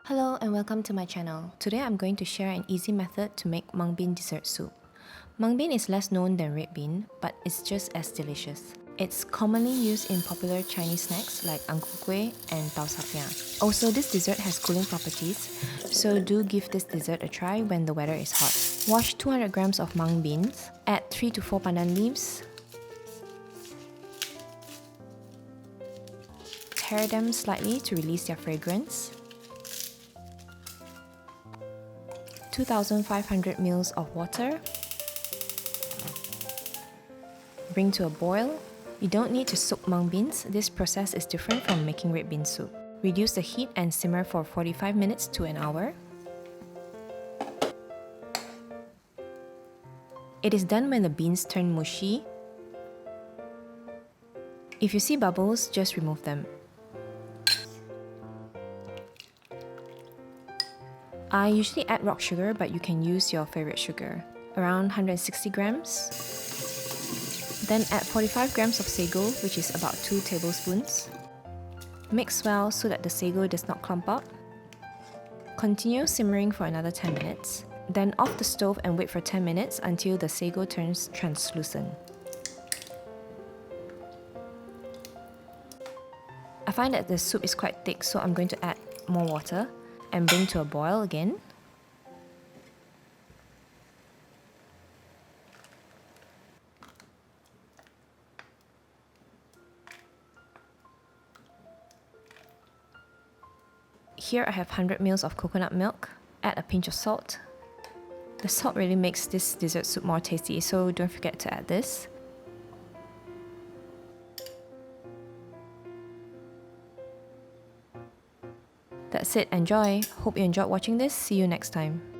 Hello and welcome to my channel. Today I'm going to share an easy method to make mung bean dessert soup. Mung bean is less known than red bean, but it's just as delicious. It's commonly used in popular Chinese snacks like Angku and Piah. Also, this dessert has cooling properties, so do give this dessert a try when the weather is hot. Wash 200 grams of mung beans, add 3 to 4 pandan leaves, tear them slightly to release their fragrance, 2,500 ml of water, bring to a boil. You don't need to soak mung beans, this process is different from making red bean soup. Reduce the heat and simmer for 45 minutes to an hour. It is done when the beans turn mushy. If you see bubbles, just remove them. I usually add rock sugar, but you can use your favorite sugar, around 160 grams. Then add 45 grams of sago, which is about 2 tablespoons. Mix well so that the sago does not clump up. Continue simmering for another 10 minutes. Then off the stove and wait for 10 minutes until the sago turns translucent. I find that the soup is quite thick, so I'm going to add more water and bring to a boil again. Here I have 100 ml of coconut milk. Add a pinch of salt. The salt really makes this dessert soup more tasty, so don't forget to add this. That's it, enjoy! Hope you enjoyed watching this, see you next time.